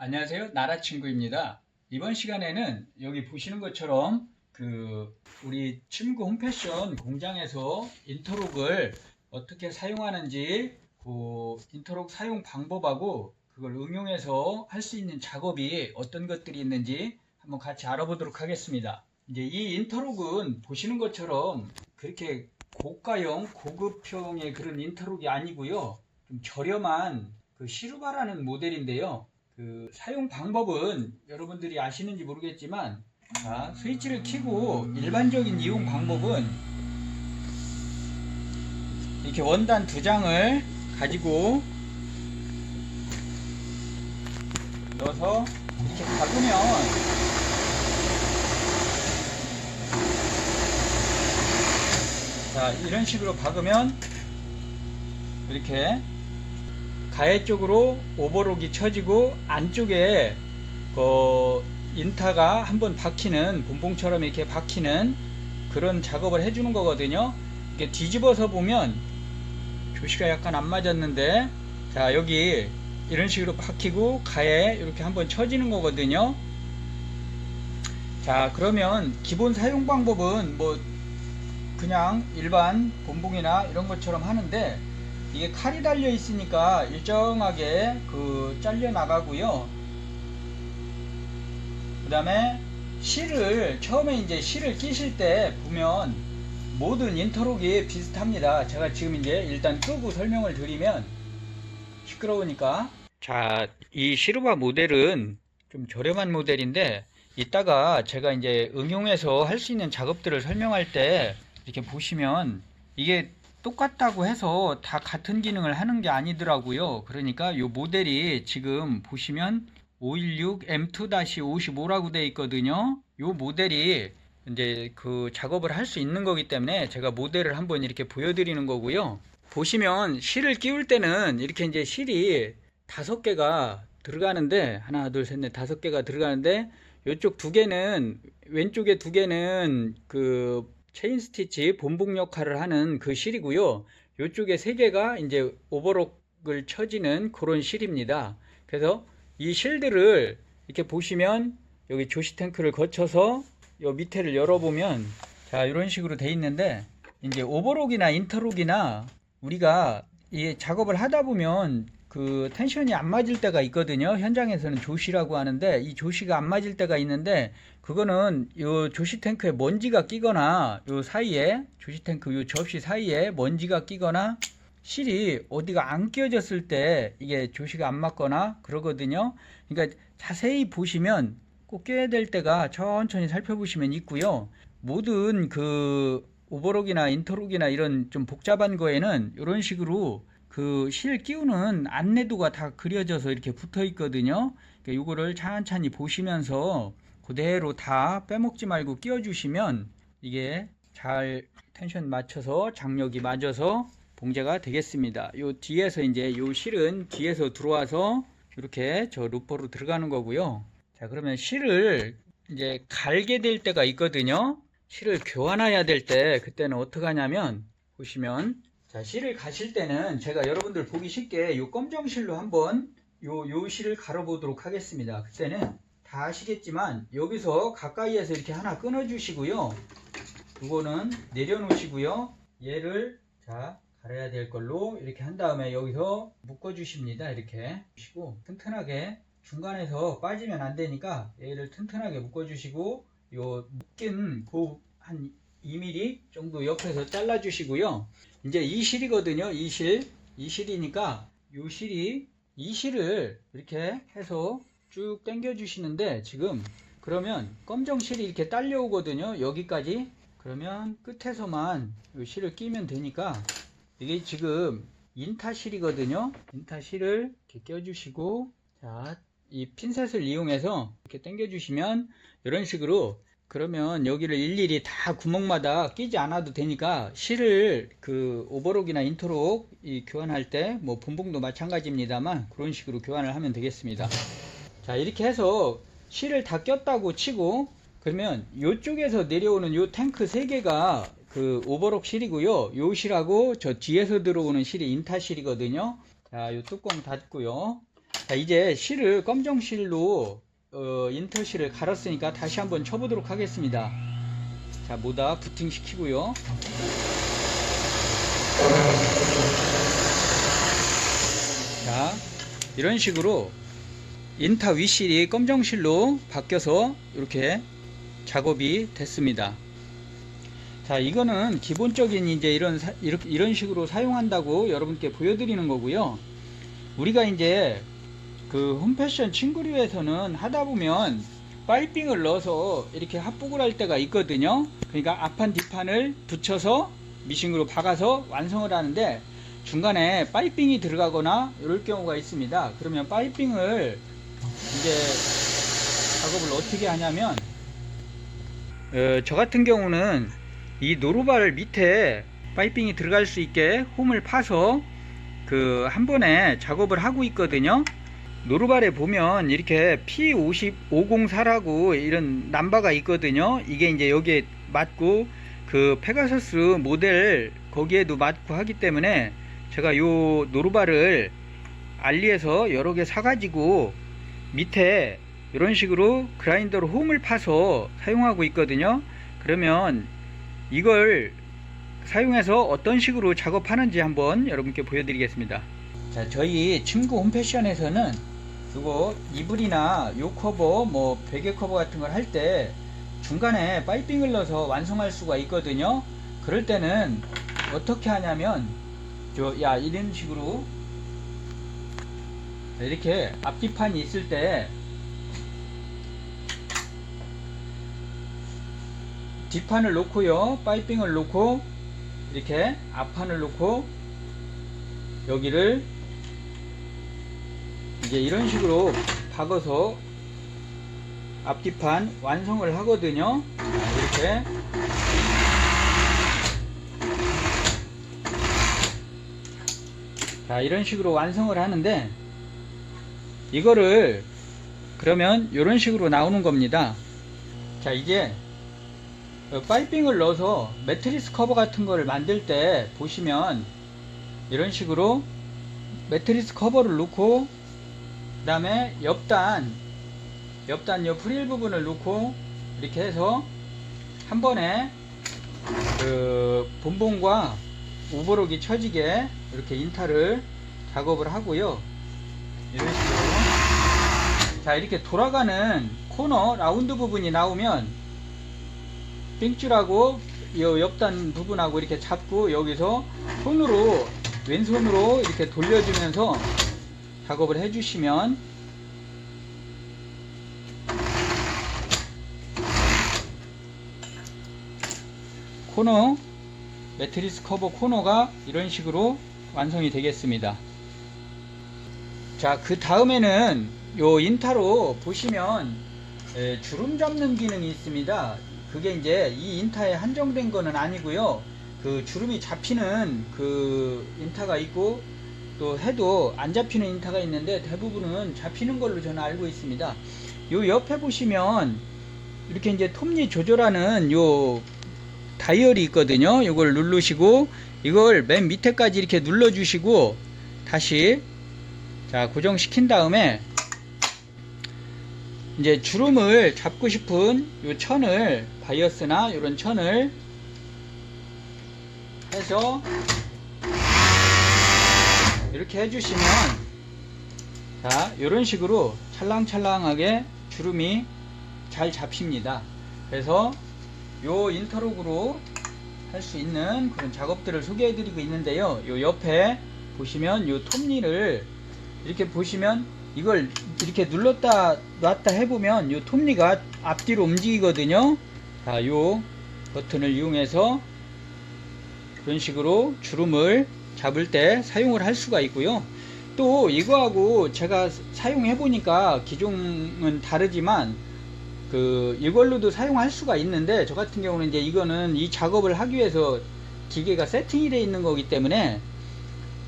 안녕하세요. 나라친구입니다. 이번 시간에는 여기 보시는 것처럼 우리 침구 홈패션 공장에서 인터록을 어떻게 사용하는지 인터록 사용 방법하고 그걸 응용해서 할 수 있는 작업이 어떤 것들이 있는지 한번 같이 알아보도록 하겠습니다. 이제 이 인터록은 보시는 것처럼 그렇게 고가형 고급형의 그런 인터록이 아니고요. 좀 저렴한 시루바라는 모델인데요. 사용 방법은 여러분들이 아시는지 모르겠지만, 스위치를 켜고 일반적인 이용 방법은 이렇게 원단 2장을 가지고 넣어서 이렇게 박으면 이런 식으로 박으면 이렇게 가해 쪽으로 오버록이 쳐지고 안쪽에 인타가 한번 박히는, 본봉처럼 이렇게 박히는 그런 작업을 해주는 거거든요. 이렇게 뒤집어서 보면 조시가 약간 안 맞았는데, 자, 여기 이런 식으로 박히고 가해 이렇게 한번 쳐지는 거거든요. 자, 그러면 기본 사용 방법은 뭐 그냥 일반 본봉이나 이런 것처럼 하는데, 이게 칼이 달려 있으니까 일정하게 잘려 나가고요. 그 다음에 처음에 이제 실을 끼실 때 보면 모든 인터록이 비슷합니다. 제가 지금 이제 일단 끄고 설명을 드리면 시끄러우니까. 자, 이 시루바 모델은 좀 저렴한 모델인데, 이따가 제가 이제 응용해서 할 수 있는 작업들을 설명할 때 이렇게 보시면 이게 똑같다고 해서 다 같은 기능을 하는 게 아니더라고요. 그러니까 이 모델이 지금 보시면 516 M2-55라고 되어 있거든요. 이 모델이 이제 작업을 할 수 있는 거기 때문에 제가 모델을 한번 이렇게 보여드리는 거고요. 보시면 실을 끼울 때는 이렇게 이제 실이 5개가 들어가는데, 하나, 둘, 셋, 넷, 5개가 들어가는데, 이쪽 2개는, 왼쪽에 2개는 체인 스티치 본봉 역할을 하는 실이고요. 이쪽에 3개가 이제 오버록을 쳐지는 그런 실입니다. 그래서 이 실들을 이렇게 보시면 여기 조시 탱크를 거쳐서 이 밑에를 열어보면, 자, 이런 식으로 돼 있는데, 이제 오버록이나 인터록이나 우리가 이 작업을 하다 보면 텐션이 안 맞을 때가 있거든요. 현장에서는 조시라고 하는데, 이 조시가 안 맞을 때가 있는데, 그거는 요 조시 탱크에 먼지가 끼거나, 요 사이에 조시 탱크 요 접시 사이에 먼지가 끼거나, 실이 어디가 안 끼워졌을 때 이게 조시가 안 맞거나 그러거든요. 그러니까 자세히 보시면 꼭 껴야 될 때가 천천히 살펴보시면 있고요. 모든 오버록이나 인터록이나 이런 좀 복잡한 거에는 이런 식으로 실 끼우는 안내도가 다 그려져서 이렇게 붙어 있거든요. 그러니까 이거를 찬찬히 보시면서 그대로 다 빼먹지 말고 끼워 주시면 이게 잘 텐션 맞춰서 장력이 맞아서 봉제가 되겠습니다. 요 뒤에서 이제 요 실은 뒤에서 들어와서 이렇게 저 루퍼로 들어가는 거고요. 자, 그러면 실을 이제 갈게 될 때가 있거든요. 실을 교환해야 될 때, 그때는 어떻게 하냐면, 보시면, 자, 실을 가실 때는 제가 여러분들 보기 쉽게 요 검정 실로 한번 요 실을 갈아보도록 하겠습니다. 그때는 다 아시겠지만 여기서 가까이에서 이렇게 하나 끊어 주시고요. 이거는 내려놓으시고요. 얘를 자 갈아야 될 걸로 이렇게 한 다음에 여기서 묶어 주십니다. 이렇게 주시고 튼튼하게, 중간에서 빠지면 안 되니까 얘를 튼튼하게 묶어 주시고, 요 묶인 한 2mm 정도 옆에서 잘라 주시고요. 이제 이 실이거든요. 이 실이니까 이 실을 이렇게 해서 쭉 당겨 주시는데, 지금 그러면 검정 실이 이렇게 딸려오거든요. 여기까지. 그러면 끝에서만 이 실을 끼면 되니까, 이게 지금 인타 실이거든요. 인타 실을 이렇게 껴주시고, 자, 이 핀셋을 이용해서 이렇게 당겨 주시면 이런 식으로, 그러면 여기를 일일이 다 구멍마다 끼지 않아도 되니까 실을 오버록이나 인터록 교환할 때, 뭐 본봉도 마찬가지입니다만 그런 식으로 교환을 하면 되겠습니다. 자, 이렇게 해서 실을 다 꼈다고 치고, 그러면 이쪽에서 내려오는 요 탱크 3개가 오버록 실이고요. 요 실하고 저 뒤에서 들어오는 실이 인타 실이거든요. 자, 요 뚜껑 닫고요. 자, 이제 실을 검정 실로 인터 실을 갈았으니까 다시 한번 쳐보도록 하겠습니다. 자, 모다 부팅 시키고요. 자, 이런 식으로 인타 윗실이 검정실로 바뀌어서 이렇게 작업이 됐습니다. 자, 이거는 기본적인 이제 이런 식으로 사용한다고 여러분께 보여드리는 거고요. 우리가 이제 그 홈패션 친구류에서는 하다 보면 파이핑을 넣어서 이렇게 합복을 할 때가 있거든요. 그러니까 앞판 뒷판을 붙여서 미싱으로 박아서 완성을 하는데 중간에 파이핑이 들어가거나 이럴 경우가 있습니다. 그러면 파이핑을 이제 작업을 어떻게 하냐면 저 같은 경우는 이 노루발 밑에 파이핑이 들어갈 수 있게 홈을 파서 그 한 번에 작업을 하고 있거든요. 노루발에 보면 이렇게 P504라고 이런 남바가 있거든요. 이게 이제 여기에 맞고 그 페가서스 모델 거기에도 맞고 하기 때문에 제가 요 노루발을 알리에서 여러 개 사가지고 밑에 이런 식으로 그라인더로 홈을 파서 사용하고 있거든요. 그러면 이걸 사용해서 어떤 식으로 작업하는지 한번 여러분께 보여드리겠습니다. 자, 저희 친구 홈패션에서는 이거 이불이나 요 커버 뭐 베개 커버 같은 걸 할 때 중간에 파이핑을 넣어서 완성할 수가 있거든요. 그럴 때는 어떻게 하냐면 이런 식으로 이렇게 앞뒤판이 있을 때 뒷판을 놓고요, 파이핑을 놓고 이렇게 앞판을 놓고 여기를 이제 이런 식으로 박아서 앞뒤판 완성을 하거든요. 이렇게 자, 이런 식으로 완성을 하는데 이거를 그러면 이런 식으로 나오는 겁니다. 자, 이제 파이핑을 넣어서 매트리스 커버 같은 거를 만들 때 보시면 이런 식으로 매트리스 커버를 놓고 그 다음에 옆단 요 프릴 부분을 놓고 이렇게 해서 한 번에 그 본봉과 오버록이 쳐지게 이렇게 인타를 작업을 하고요. 이런 식으로 자, 이렇게 돌아가는 코너 라운드 부분이 나오면 빙줄하고 이 옆단 부분하고 이렇게 잡고 여기서 손으로 왼손으로 이렇게 돌려주면서 작업을 해주시면 코너 매트리스 커버 코너가 이런 식으로 완성이 되겠습니다. 자, 그 다음에는 요 인타로 보시면 주름 잡는 기능이 있습니다. 그게 이제 이 인타에 한정된 거는 아니고요. 그 주름이 잡히는 그 인타가 있고 또 해도 안 잡히는 인타가 있는데 대부분은 잡히는 걸로 저는 알고 있습니다. 요 옆에 보시면 이렇게 이제 톱니 조절하는 요 다이얼이 있거든요. 이걸 누르시고 이걸 맨 밑에까지 이렇게 눌러 주시고 다시 자, 고정시킨 다음에 이제 주름을 잡고 싶은 요 천을 바이어스나 이런 천을 해서 이렇게 해주시면 자, 이런 식으로 찰랑찰랑하게 주름이 잘 잡힙니다. 그래서 요 인터록으로 할 수 있는 그런 작업들을 소개해 드리고 있는데요. 요 옆에 보시면 요 톱니를 이렇게 보시면 이걸 이렇게 눌렀다 놨다 해보면 요 톱니가 앞뒤로 움직이거든요. 자, 요 버튼을 이용해서 그런 식으로 주름을 잡을 때 사용을 할 수가 있고요. 또 이거하고 제가 사용해 보니까 기종은 다르지만 그 이걸로도 사용할 수가 있는데 저 같은 경우는 이제 이거는 이 작업을 하기 위해서 기계가 세팅이 되어 있는 거기 때문에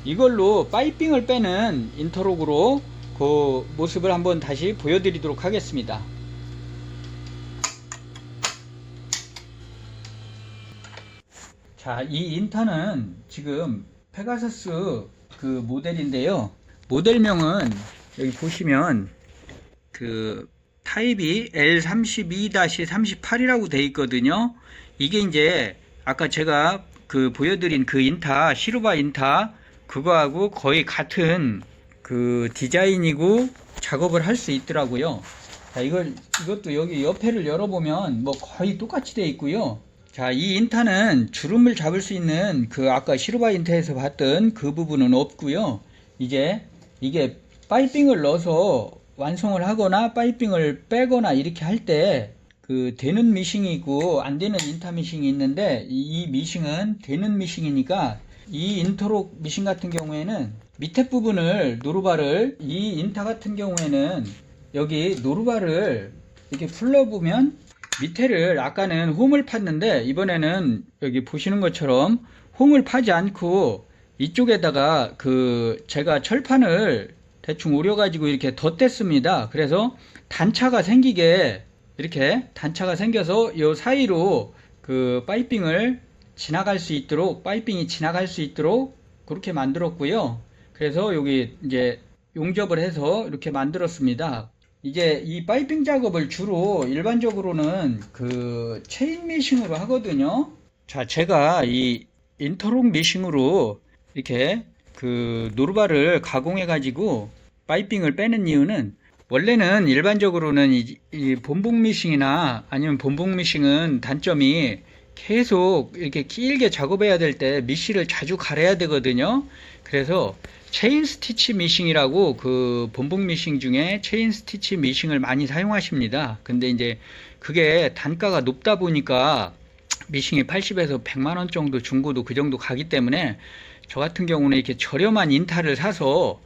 이걸로 파이핑을 빼는 인터록으로 그 모습을 한번 다시 보여드리도록 하겠습니다. 자, 이 인타는 지금 페가서스 그 모델인데요. 모델명은 여기 보시면 그 타입이 L32-38이라고 돼 있거든요. 이게 이제 아까 제가 그 보여드린 그 인타, 시루바 인타 그거하고 거의 같은 그 디자인이고 작업을 할 수 있더라고요. 자, 이것도 여기 옆에를 열어보면 뭐 거의 똑같이 돼 있고요. 자, 이 인타는 주름을 잡을 수 있는 그 아까 시루바 인타에서 봤던 그 부분은 없고요. 이제 이게 파이핑을 넣어서 완성을 하거나 파이핑을 빼거나 이렇게 할 때 그 되는 미싱이 있고 안 되는 인타 미싱이 있는데 이 미싱은 되는 미싱이니까 이 인터록 미싱 같은 경우에는 밑에 부분을 노루바를 이 인타 같은 경우에는 여기 노루바를 이렇게 풀러보면 밑에를 아까는 홈을 팠는데 이번에는 여기 보시는 것처럼 홈을 파지 않고 이쪽에다가 그 제가 철판을 대충 오려가지고 이렇게 덧댔습니다. 그래서 단차가 생기게 이렇게 단차가 생겨서 이 사이로 그 파이핑을 지나갈 수 있도록 파이핑이 지나갈 수 있도록 그렇게 만들었고요. 그래서 여기 이제 용접을 해서 이렇게 만들었습니다. 이제 이 파이핑 작업을 주로 일반적으로는 그 체인 미싱으로 하거든요. 자, 제가 이 인터록 미싱으로 이렇게 그 노루바를 가공해 가지고 파이핑을 빼는 이유는 원래는 일반적으로는 이 본봉 미싱이나 아니면 본봉 미싱은 단점이 계속 이렇게 길게 작업해야 될 때 미실을 자주 갈아야 되거든요. 그래서 체인 스티치 미싱이라고 그 본봉 미싱 중에 체인 스티치 미싱을 많이 사용하십니다. 근데 이제 그게 단가가 높다 보니까 미싱이 80에서 100만 원 정도 중고도 그 정도 가기 때문에 저 같은 경우는 이렇게 저렴한 인타를 사서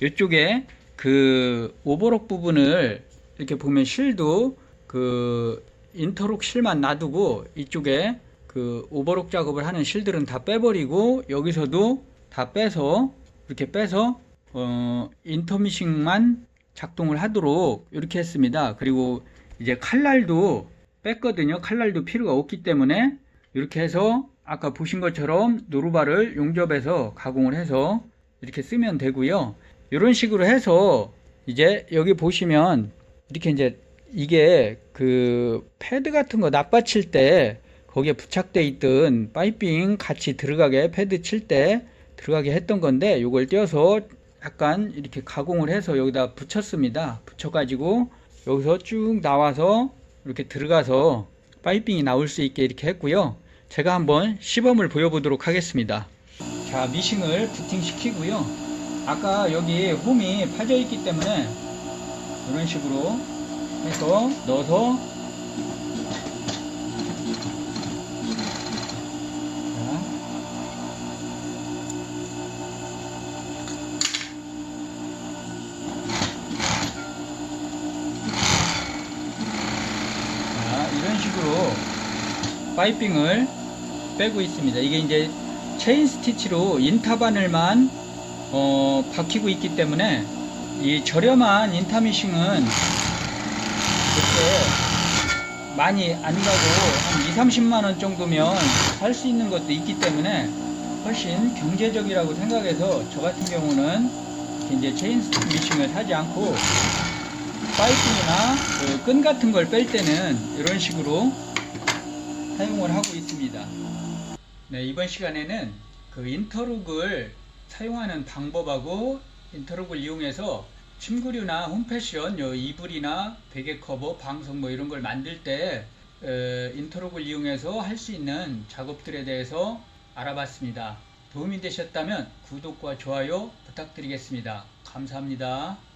이쪽에 그 오버록 부분을 이렇게 보면 실도 그 인터록 실만 놔두고 이쪽에 그 오버록 작업을 하는 실들은 다 빼버리고 여기서도 다 빼서 이렇게 빼서 인터미싱만 작동을 하도록 이렇게 했습니다. 그리고 이제 칼날도 뺐거든요. 칼날도 필요가 없기 때문에 이렇게 해서 아까 보신 것처럼 노루바를 용접해서 가공을 해서 이렇게 쓰면 되고요. 이런 식으로 해서 이제 여기 보시면 이렇게 이제 이게 그 패드 같은 거 납받칠 때 거기에 부착돼 있던 파이핑 같이 들어가게 패드 칠 때 들어가게 했던 건데 이걸 떼어서 약간 이렇게 가공을 해서 여기다 붙였습니다. 붙여가지고 여기서 쭉 나와서 이렇게 들어가서 파이핑이 나올 수 있게 이렇게 했고요. 제가 한번 시범을 보여보도록 하겠습니다. 자, 미싱을 부팅시키고요. 아까 여기 홈이 파져 있기 때문에 이런 식으로 해서 넣어서 이런 식으로 파이핑을 빼고 있습니다. 이게 이제 체인 스티치로 인타 바늘만 박히고 있기 때문에 이 저렴한 인타 미싱은 그렇게 많이 안 가고 한 2-30만원 정도면 살 수 있는 것도 있기 때문에 훨씬 경제적이라고 생각해서 저 같은 경우는 이제 체인 미싱을 사지 않고 파이핑이나 그 끈 같은 걸 뺄 때는 이런 식으로 사용을 하고 있습니다. 네, 이번 시간에는 그 인터록을 사용하는 방법하고 인터록을 이용해서 침구류나 홈패션, 이불이나 베개 커버, 방석 뭐 이런 걸 만들 때 인터록을 이용해서 할 수 있는 작업들에 대해서 알아봤습니다. 도움이 되셨다면 구독과 좋아요 부탁드리겠습니다. 감사합니다.